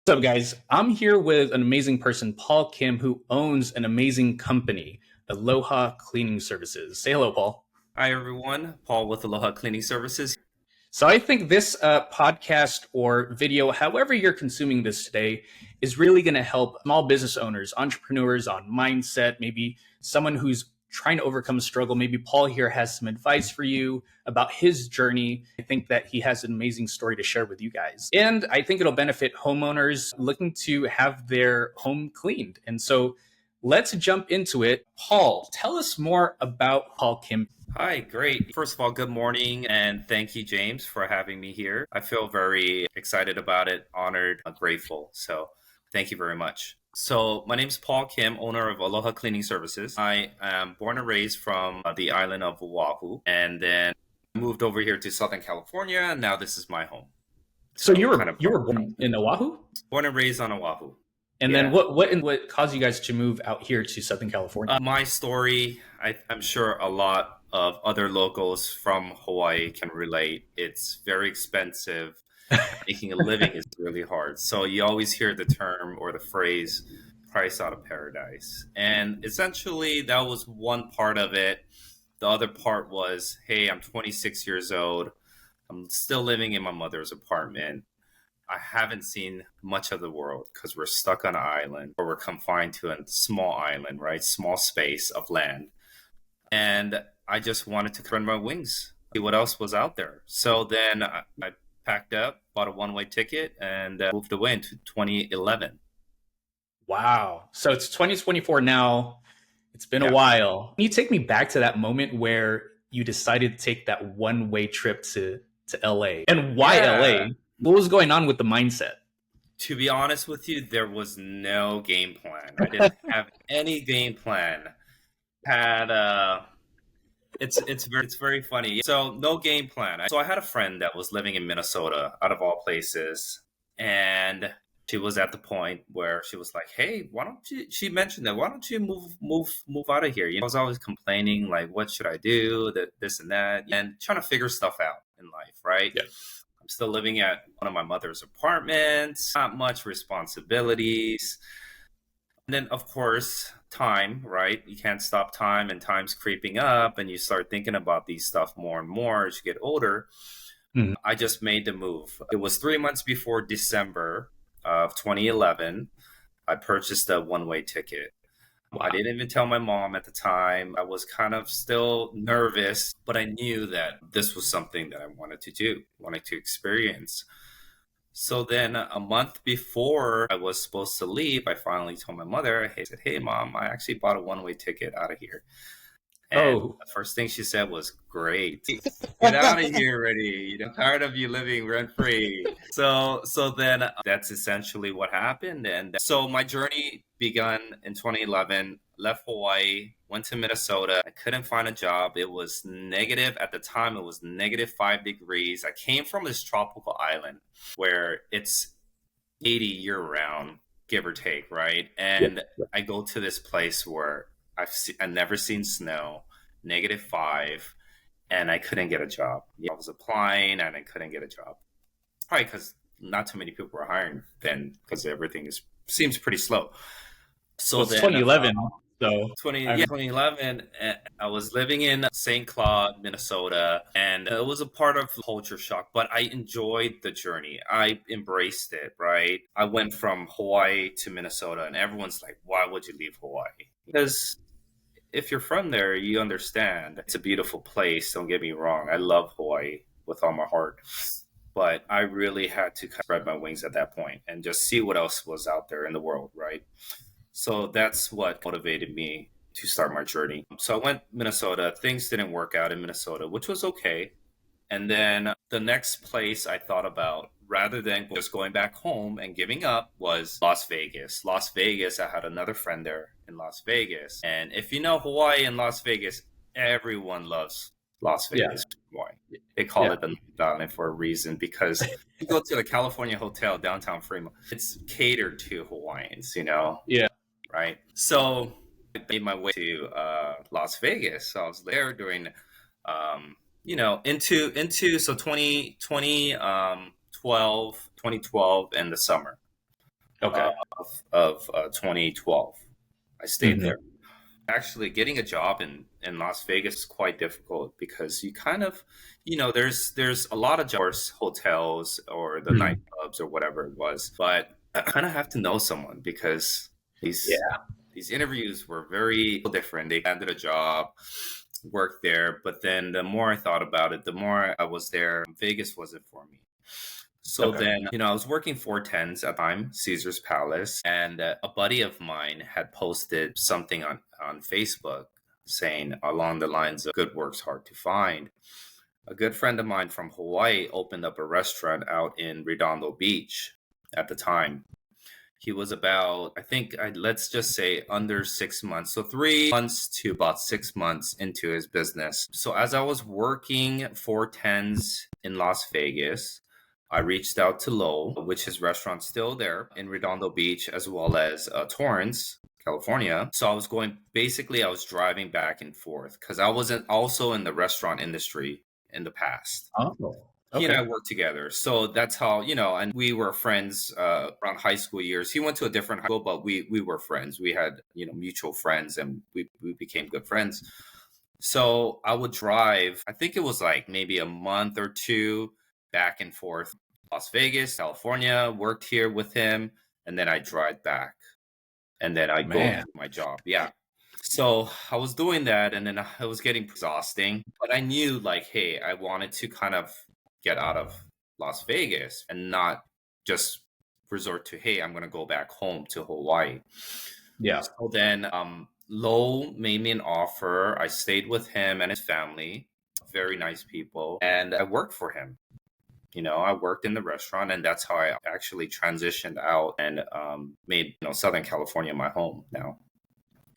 What's up, guys? I'm here with an amazing person, Paul Kim, who owns an amazing company, Aloha Cleaning Services. Say hello, Paul. Hi, everyone. Paul with Aloha Cleaning Services. So I think this podcast or video, however you're consuming this today, is really going to help small business owners, entrepreneurs on mindset, maybe someone who's trying to overcome a struggle. Maybe Paul here has some advice for you about his journey. I think that he has an amazing story to share with you guys. And I think it'll benefit homeowners looking to have their home cleaned. And so let's jump into it. Paul, tell us more about Paul Kim. Hi, great. First of all, good morning, and thank you, James, for having me here. I feel very excited about it, honored, grateful. So thank you very much. So my name is Paul Kim, owner of Aloha Cleaning Services. I am born and raised from the island of Oahu, and then moved over here to Southern California, and now this is my home. So you were born in Oahu? Born and raised on Oahu. And then what caused you guys to move out here to Southern California? My story, I'm sure a lot of other locals from Hawaii can relate. It's very expensive. Making a living is really hard. So you always hear the term or the phrase, price out of paradise. And essentially that was one part of it. The other part was, hey, I'm 26 years old. I'm still living in my mother's apartment. I haven't seen much of the world because we're stuck on an island, or we're confined to a small island, right? Small space of land. And I just wanted to spread my wings, see what else was out there. So then I packed up, bought a one-way ticket, and moved away into 2011. Wow. So it's 2024 now. It's been a while. Can you take me back to that moment where you decided to take that one-way trip to LA? And why LA? What was going on with the mindset? To be honest with you, there was no game plan. I didn't have any game plan. It's very funny. So no game plan. So I had a friend that was living in Minnesota, out of all places, and she was at the point where she was like, "Hey, why don't you?" She mentioned that, "Why don't you move out of here?" You know, I was always complaining, like, "What should I do?" This and that, and trying to figure stuff out in life, right? Yeah. I'm still living at one of my mother's apartments, not much responsibilities. And then, of course, time, right? You can't stop time, and time's creeping up, and you start thinking about these stuff more and more as you get older. Mhm. I just made the move. It was 3 months before December of 2011. I purchased a one-way ticket. Wow. I didn't even tell my mom at the time. I was kind of still nervous, but I knew that this was something that I wanted to do, wanted to experience. So then a month before I was supposed to leave, I finally told my mother, I said, "Hey, Mom, I actually bought a one-way ticket out of here." And the first thing she said was, "Great. Get out of here already. I'm tired of you living rent-free." So then that's essentially what happened. And so my journey began in 2011, left Hawaii, went to Minnesota. I couldn't find a job. It was negative at the time. It was -5 degrees. I came from this tropical island where it's 80 year round, give or take, right? And I go to this place where I've never seen snow, -5, and I couldn't get a job. I was applying and I couldn't get a job. Probably because not too many people were hiring then, because everything seems pretty slow. So it's 2011. So 2011, I was living in St. Cloud, Minnesota, and it was a part of culture shock, but I enjoyed the journey. I embraced it, right? I went from Hawaii to Minnesota, and everyone's like, "Why would you leave Hawaii?" Because if you're from there, you understand it's a beautiful place. Don't get me wrong. I love Hawaii with all my heart. But I really had to spread my wings at that point and just see what else was out there in the world, right? So that's what motivated me to start my journey. So I went Minnesota. Things didn't work out in Minnesota, which was okay. And then the next place I thought about, rather than just going back home and giving up, was Las Vegas. Las Vegas, I had another friend there in Las Vegas. And if you know Hawaii and Las Vegas, everyone loves Las Vegas, Hawaii. They call it the Ninth Island for a reason, because you go to the California Hotel downtown Fremont, it's catered to Hawaiians, you know? Yeah. Right. So I made my way to Las Vegas. So I was there during, into so 2012 in the summer. Okay. of 2012. I stayed Hmm. there. Actually, getting a job in Las Vegas is quite difficult because you kind of, there's a lot of jobs, hotels or the Hmm. nightclubs or whatever it was, but I kind of have to know someone because Yeah. these interviews were very different. They landed a job, worked there, but then the more I thought about it, the more I was there, Vegas wasn't for me. So Okay. then, I was working 410s at the time, Caesar's Palace, and a buddy of mine had posted something on Facebook saying along the lines of good work's hard to find. A good friend of mine from Hawaii opened up a restaurant out in Redondo Beach at the time. He was about, I think, let's just say under 6 months. So 3 months to about 6 months into his business. So as I was working 410s in Las Vegas, I reached out to Lowe, which is restaurant still there in Redondo Beach, as well as Torrance, California. So I was driving back and forth because I wasn't also in the restaurant industry in the past. Oh, He and I okay. worked together. So that's how, and we were friends around high school years. He went to a different high school, but we were friends. We had, mutual friends and we became good friends. So I would drive, I think it was like maybe a month or two back and forth, Las Vegas, California, worked here with him. And then I drive back and then I go Man. to my job. Yeah. So I was doing that and then I was getting exhausting, but I knew like, hey, I wanted to kind of get out of Las Vegas and not just resort to, hey, I'm going to go back home to Hawaii. Yeah. So then Lowell made me an offer. I stayed with him and his family, very nice people, and I worked for him. I worked in the restaurant, and that's how I actually transitioned out and made Southern California my home now.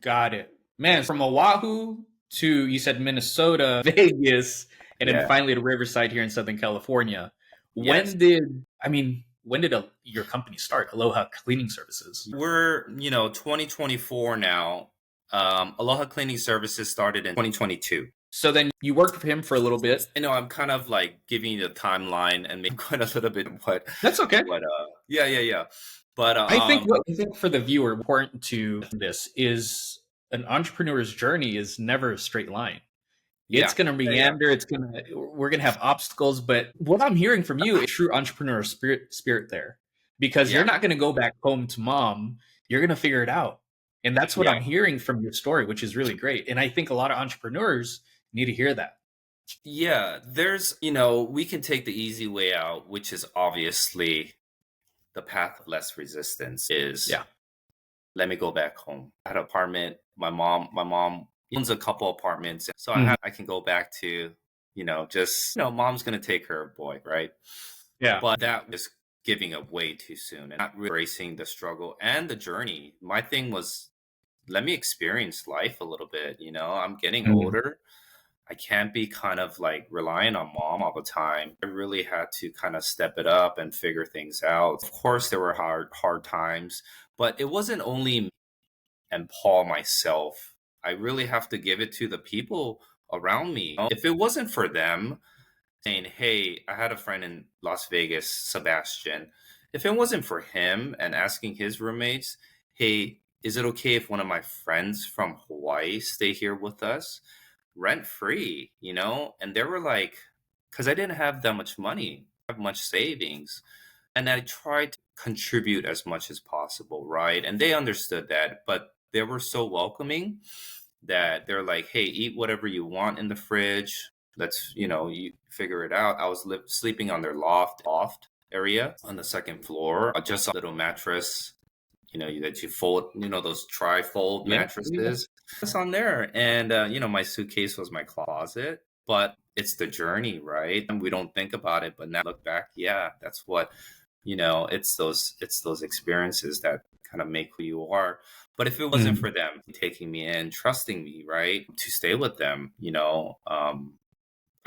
Got it. Man, from Oahu to, you said Minnesota, Vegas, and then Yeah. finally to Riverside here in Southern California. Yes. When did your company start? Aloha Cleaning Services. We're 2024 now. Aloha Cleaning Services started in 2022. So then you worked with him for a little bit. I'm kind of like giving you the timeline and maybe going a little bit, That's okay. but yeah. But I think for the viewer, important to this is an entrepreneur's journey is never a straight line. It's yeah, going to yeah. meander. We're going to have obstacles. But what I'm hearing from you is true entrepreneur spirit there, because you're Yeah, not going to go back home to mom. You're going to figure it out. And that's what yeah, I'm hearing from your story, which is really great. And I think a lot of entrepreneurs need to hear that. yeah. There's, we can take the easy way out, which is obviously the path of less resistance. Is Yeah. let me go back home. I had an apartment. My mom owns a couple apartments, so Mhm. I can go back to, just mom's gonna take care of boy, right? Yeah. But that was giving up way too soon and not really embracing the struggle and the journey. My thing was, let me experience life a little bit. I'm getting Mhm. older. I can't be kind of like relying on mom all the time. I really had to kind of step it up and figure things out. Of course, there were hard times, but it wasn't only me and Paul myself. I really have to give it to the people around me. If it wasn't for them saying, hey, I had a friend in Las Vegas, Sebastian. If it wasn't for him and asking his roommates, hey, is it okay if one of my friends from Hawaii stay here with us? Rent free, And they were like, because I didn't have that much money, have much savings. And I tried to contribute as much as possible, right? And they understood that, but they were so welcoming that they're like, hey, eat whatever you want in the fridge. Let's, you figure it out. I was sleeping on their loft area on the second floor, just a little mattress, that you fold, those tri-fold Yeah. Yeah. mattresses. It's on there. And, my suitcase was my closet, but it's the journey, right? And we don't think about it, but now look back, yeah, that's what, it's those experiences that kind of make who you are. But if it wasn't Mhm. for them taking me in, trusting me, right, to stay with them,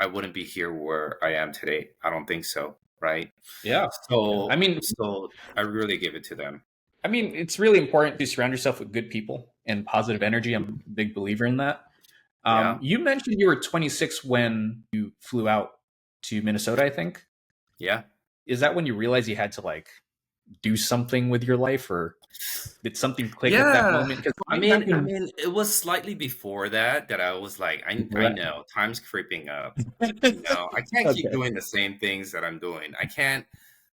I wouldn't be here where I am today. I don't think so, right? Yeah. Yeah. So, so I really give it to them. It's really important to surround yourself with good people and positive energy. I'm a big believer in that. Yeah, You mentioned you were 26 when you flew out to Minnesota, I think. yeah. Is that when you realized you had to like do something with your life, or did something click at that Yeah. moment? Because I me back mean, I in mean, it was slightly before that I was like, I right. know time's creeping up. I can't keep Okay. doing the same things that I'm doing. I can't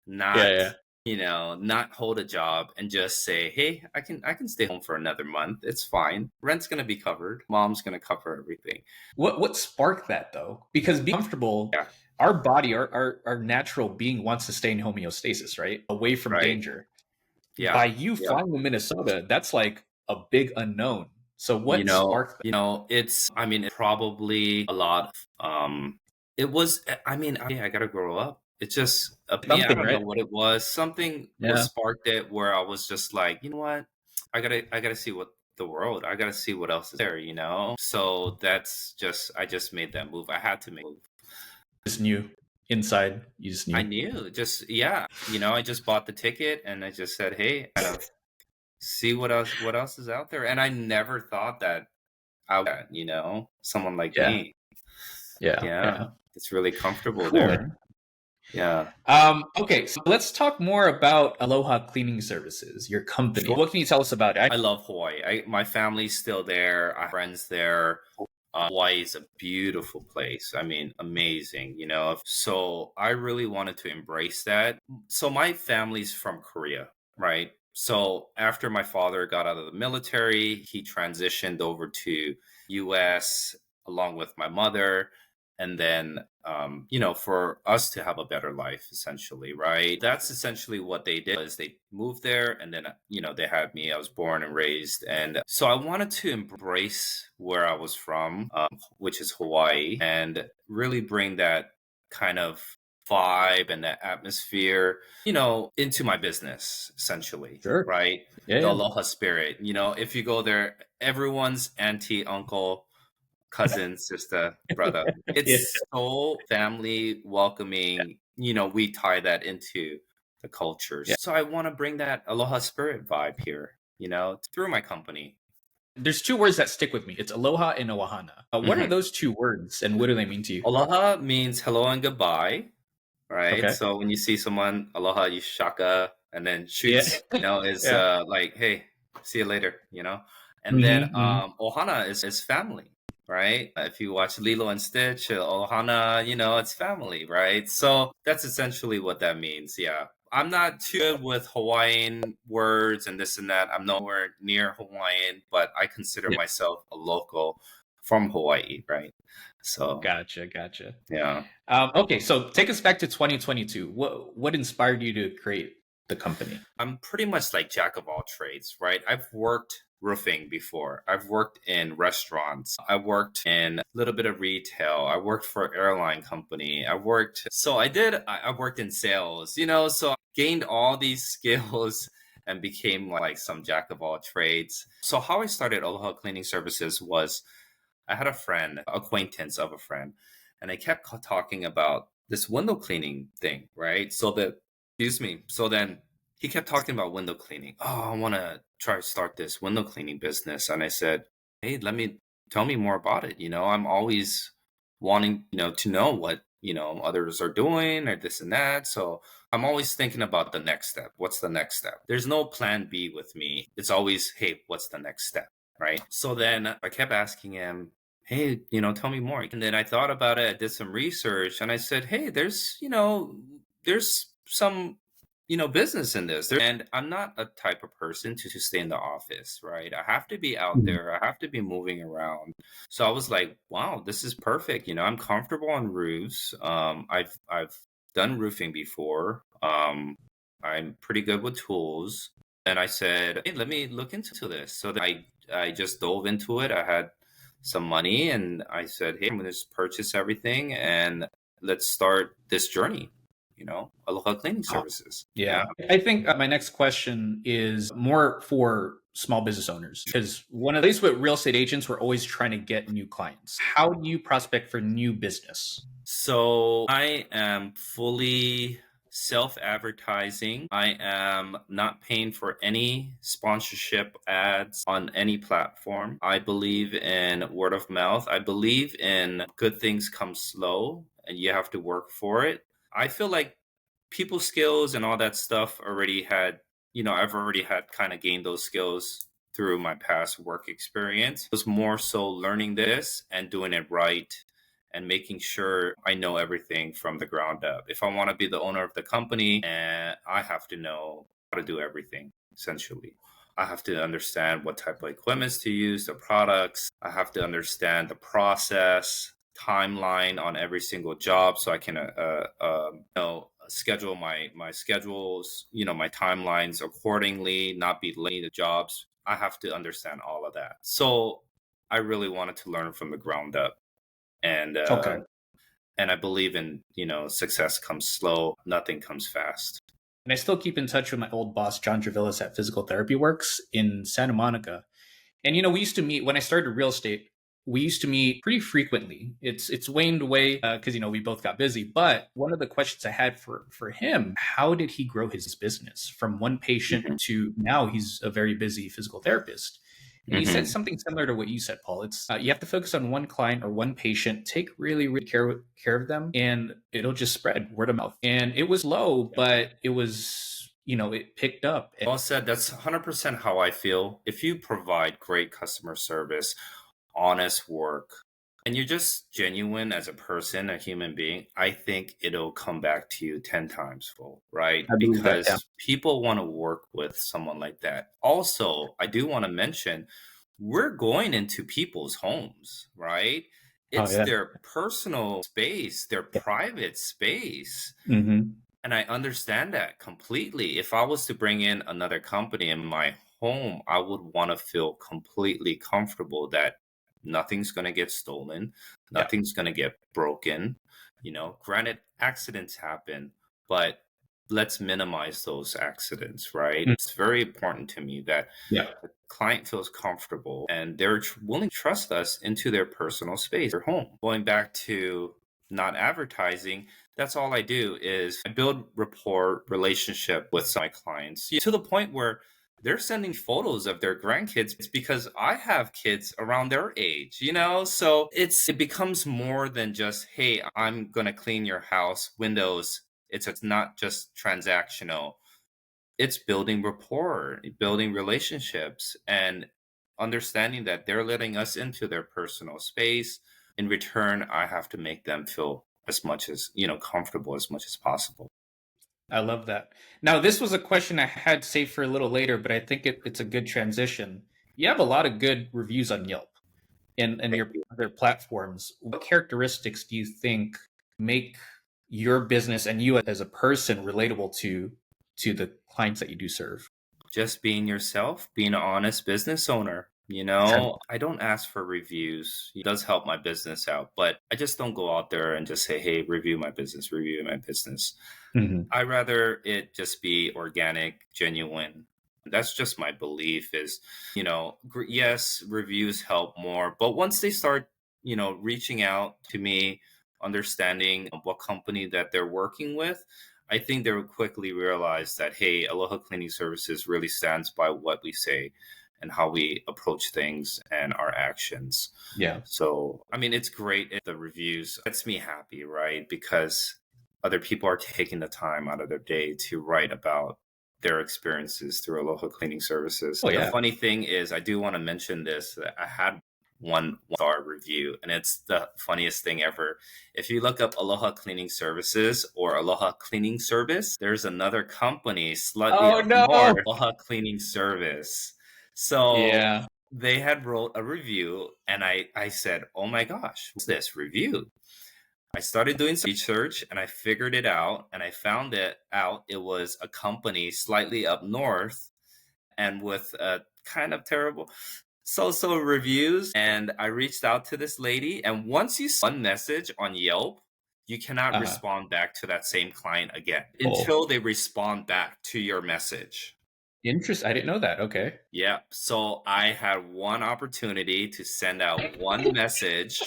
Yeah, not, yeah. not hold a job and just say, hey, I can stay home for another month. It's fine. Rent's gonna be covered. Mom's gonna cover everything. What sparked that though? Because being comfortable, Yeah, our body, our natural being wants to stay in homeostasis, right? Away from right. danger. Yeah. By you Yeah. flying to Minnesota, that's like a big unknown. So what sparked that? It's I mean, it's probably a lot it was I mean, I gotta grow up. It's just I Something, don't know right? what it was. Something was Yeah. sparked it where I was just like, you know what? I gotta see what the world. I gotta see what else is there. So I just made that move. I had to make a move. Just knew inside. You just I knew. knew, just yeah, I just bought the ticket and I just said, hey, kind of see what else is out there. And I never thought that someone like Yeah. me. Yeah. Yeah, Yeah. it's really comfortable Cool, there. man. Yeah, Okay, so let's talk more about Aloha Cleaning Services, your company. sure. What can you tell us about it? I love Hawaii. My family's still there. I have friends there. Hawaii is a beautiful place. I mean, amazing. So I really wanted to embrace that. So my family's from Korea, right? So after my father got out of the military, he transitioned over to US along with my mother. And then, for us to have a better life, essentially, right? That's essentially what they did is they moved there and then, they had me. I was born and raised. And so I wanted to embrace where I was from, which is Hawaii, and really bring that kind of vibe and that atmosphere, into my business, essentially, Sure. right? Yeah, The yeah. Aloha Spirit. If you go there, everyone's auntie, uncle, cousin, sister, brother. Yeah. It's so family welcoming. We tie that into the cultures. Yeah. So I want to bring that Aloha Spirit vibe here, through my company. There's two words that stick with me. It's aloha and ohana. What are Mhm. those two words, and what do they mean to you? Aloha means hello and goodbye, right? Okay. So when you see someone, aloha, you shaka, and then Yeah. shoots, is Yeah. like, hey, see you later. And then Hmm, hmm. Ohana is family, right? If you watch Lilo and Stitch, Ohana, it's family, right? So that's essentially what that means. Yeah. I'm not too good with Hawaiian words and this and that. I'm nowhere near Hawaiian, but I consider Yeah. myself a local from Hawaii, right? So, Gotcha. Gotcha. yeah. Okay, so take us back to 2022. What inspired you to create the company? I'm pretty much like jack of all trades, right? I've worked roofing before. I've worked in restaurants. I worked in a little bit of retail. I worked for an airline company. I worked in sales, so I gained all these skills and became like some jack of all trades. So how I started Aloha Cleaning Services was I had a friend, acquaintance of a friend, and they kept talking about this window cleaning thing, right? Excuse me. So then he kept talking about window cleaning. Oh, I want to try to start this window cleaning business. And I said, hey, tell me more about it. I'm always wanting, to know what, others are doing or this and that. So I'm always thinking about the next step. What's the next step? There's no plan B with me. It's always, hey, what's the next step? Right. So then I kept asking him, hey, tell me more. And then I thought about it, I did some research and I said, hey, there's some, business in this. And I'm not a type of person to stay in the office, right? I have to be out Mhm. there. I have to be moving around. So I was like, wow, this is perfect. I'm comfortable on roofs. I've done roofing before. I'm pretty good with tools. And I said, hey, let me look into this. So then I just dove into it. I had some money and I said, hey, I'm going to just purchase everything and let's start this journey, Aloha Cleaning Services. Yeah. Yeah. I think my next question is more for small business owners because one of the things with real estate agents, we're always trying to get new clients. How do you prospect for new business? So I am fully self advertising. I am not paying for any sponsorship ads on any platform. I believe in word of mouth. I believe in good things come slow and you have to work for it. I feel like people skills and all that stuff already had, I've already had kind of gained those skills through my past work experience. It was more so learning this and doing it right and making sure I know everything from the ground up. If I want to be the owner of the company, and I have to know how to do everything essentially. I have to understand what type of equipments to use, the products. I have to understand the process, timeline on every single job, so I can schedule my schedules, my timelines accordingly, not be late to jobs. I have to understand all of that. So I really wanted to learn from the ground up, and Okay. and I believe in, success comes slow, nothing comes fast. And I still keep in touch with my old boss, John Travillas at Physical Therapy Works in Santa Monica. And we used to meet when I started real estate. We used to meet pretty frequently. It's waned away because we both got busy. But one of the questions I had for him, how did he grow his business from one patient Hmm. to now he's a very busy physical therapist? And he said Hmm. something similar to what you said, Paul. It's you have to focus on one client or one patient, take really, really care of them, and it'll just spread word of mouth. And it was low, but it was, it picked up. Well said. That's 100% how I feel. If you provide great customer service, honest work, and you're just genuine as a person, a human being, I think it'll come back to you 10 times full, right? I believe that. Yeah. Because people want to work with someone like that. Also, I do want to mention we're going into people's homes, right? Oh It's yeah. their personal space, their Yeah. private space. Mm-hmm. And I understand that completely. If I was to bring in another company in my home, I would want to feel completely comfortable that nothing's going to get stolen, Yeah. nothing's going to get broken. Granted, accidents happen, but let's minimize those accidents, right? Mm. It's very important to me that Yeah. the client feels comfortable and they're willing to trust us into their personal space, their home. Going back to not advertising, that's all I do is I build rapport, relationship with my clients to the point where they're sending photos of their grandkids. It's because I have kids around their age, So it becomes more than just, hey, I'm gonna clean your house, windows. It's not just transactional. It's building rapport, building relationships, and understanding that they're letting us into their personal space. In return, I have to make them feel as much as, comfortable as much as possible. I love that. Now, this was a question I had saved for a little later, but I think it's a good transition. You have a lot of good reviews on Yelp and Thank your you. other platforms. What characteristics do you think make your business and you as a person relatable to the clients that you do serve? Just being yourself, being an honest business owner. Okay. I don't ask for reviews. It does help my business out, but I just don't go out there and just say, hey, review my business, review my business. Hmm. I rather it just be organic, genuine. That's just my belief is, yes, reviews help more, but once they start, reaching out to me, understanding what company that they're working with, I think they will quickly realize that, hey, Aloha Cleaning Services really stands by what we say and how we approach things and our actions. Yeah. So, I mean, it's great if the reviews gets me happy, right? Because other people are taking the time out of their day to write about their experiences through Aloha Cleaning Services. Oh The yeah. funny thing is, I do want to mention this. That I had one star review, and it's the funniest thing ever. If you look up Aloha Cleaning Services or Aloha Cleaning Service, there's another company slightly Oh up no. north, Aloha Cleaning Service. So Yeah. they had wrote a review, and I said, oh my gosh, what's this review? I started doing some research and I figured it out, and I found it out it was a company slightly up north and with a kind of terrible so reviews. And I reached out to this lady, and once you send one message on Yelp, you cannot Uh-huh. respond back to that same client again Oh, until they respond back to your message. I didn't know that. Okay. Yeah. So I had one opportunity to send out one message,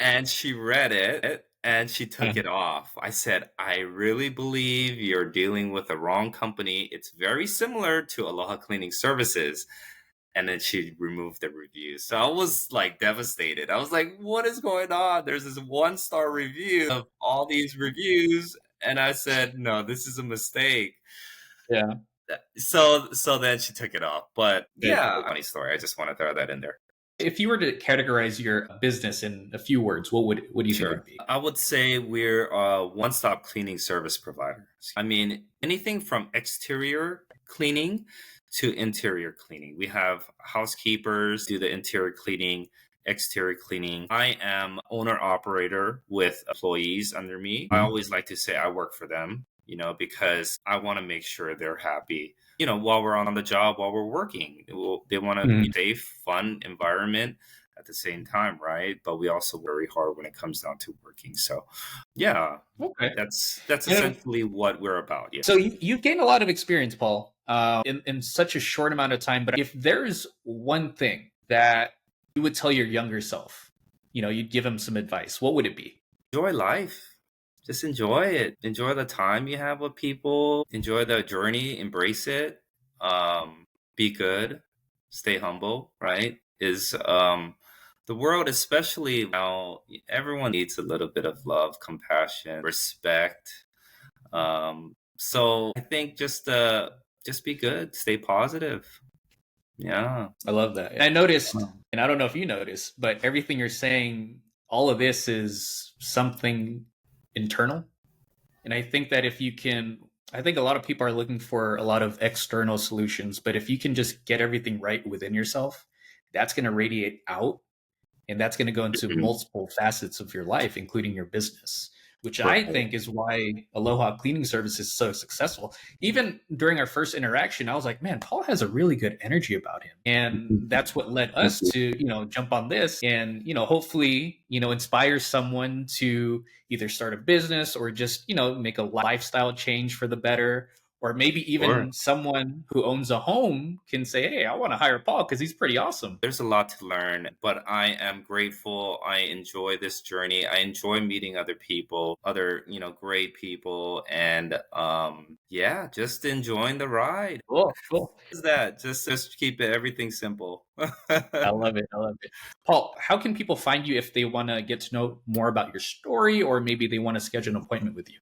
and she read it and she took Uh-huh. it off. I said, I really believe you're dealing with the wrong company. It's very similar to Aloha Cleaning Services. And then she removed the review. So I was like devastated. I was like, what is going on? There's this one star review of all these reviews, And I said, no, this is a mistake. Yeah. So then she took it off. But Good. yeah, funny story. I just want to throw that in there. If you were to categorize your business in a few words, what do you think it Sure. would be? I would say we're a one-stop cleaning service provider. I mean, anything from exterior cleaning to interior cleaning. We have housekeepers do the interior cleaning, exterior cleaning. I am owner operator with employees under me. I always like to say I work for them, because I want to make sure they're happy. While we're on the job, while we're working, they want to be safe, fun environment at the same time, right? But we also work very hard when it comes down to working. So, yeah, Okay. that's essentially what we're about. Yeah. So you've gained a lot of experience, Paul, in such a short amount of time. But if there's one thing that you would tell your younger self, you'd give him some advice, what would it be? Enjoy life. Just enjoy it. Enjoy the time you have with people. Enjoy the journey. Embrace it. Be good. Stay humble. Right? The world, especially now, everyone needs a little bit of love, compassion, respect. So I think just be good. Stay positive. Yeah. I love that. I noticed, and I don't know if you noticed, but everything you're saying, all of this is something internal. And I think that I think a lot of people are looking for a lot of external solutions, but if you can just get everything right within yourself, that's going to radiate out, and that's going to go into multiple facets of your life, including your business, which I think is why Aloha Cleaning Services is so successful. Even during our first interaction, I was like, man, Paul has a really good energy about him. And that's what led us to, jump on this and, hopefully, inspire someone to either start a business or just, make a lifestyle change for the better. Or maybe even someone who owns a home can say, hey, I want to hire Paul because he's pretty awesome. There's a lot to learn, but I am grateful. I enjoy this journey. I enjoy meeting other people, other, great people. And yeah, just enjoying the ride. Cool. Is that just keep everything simple. I love it. Paul, how can people find you if they want to get to know more about your story, or maybe they want to schedule an appointment with you?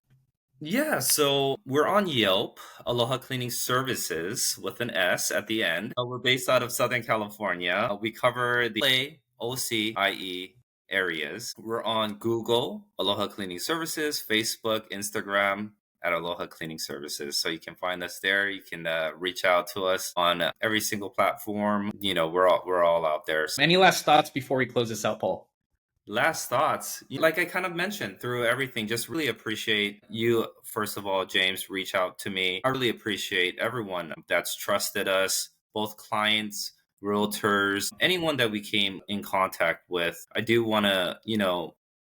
Yeah, so we're on Yelp, Aloha Cleaning Services with an S at the end. We're based out of Southern California. We cover the LA, OCIE areas. We're on Google, Aloha Cleaning Services, Facebook, Instagram at Aloha Cleaning Services. So you can find us there. You can reach out to us on every single platform. We're all out there. Any last thoughts before we close this out, Paul? Last thoughts. Like I kind of mentioned through everything, just really appreciate you, first of all, James, reach out to me. I really appreciate everyone that's trusted us, both clients, realtors, anyone that we came in contact with. I do want to,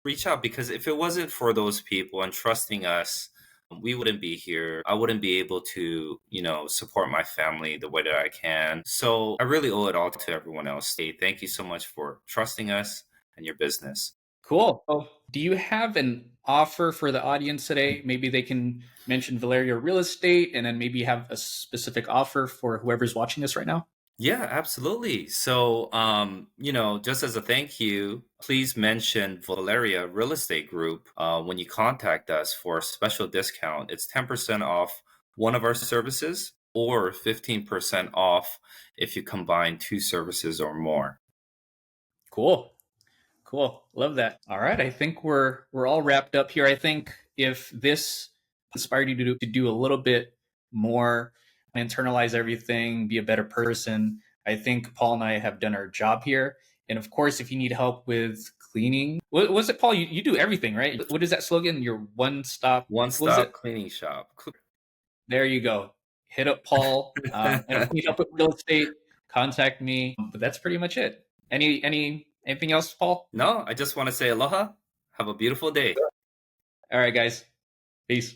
reach out, because if it wasn't for those people and trusting us, we wouldn't be here. I wouldn't be able to, support my family the way that I can. So I really owe it all to everyone else. Thank you so much for trusting us and your business. Cool. Oh, do you have an offer for the audience today? Maybe they can mention Valerio Real Estate, and then maybe have a specific offer for whoever's watching this right now. Yeah, absolutely. So, just as a thank you, please mention Valeria Real Estate Group when you contact us for a special discount. It's 10% off one of our services, or 15% off if you combine two services or more. Cool. Love that. All right. I think we're all wrapped up here. I think if this inspired you to do a little bit more, internalize everything, be a better person, I think Paul and I have done our job here. And of course, if you need help with cleaning, what was it, Paul? You do everything, right? What is that slogan? Your one-stop Cleaning shop. There you go. Hit up Paul. And if you need help with real estate, contact me. But that's pretty much it. Anything else, Paul? No, I just want to say aloha. Have a beautiful day. All right, guys. Peace.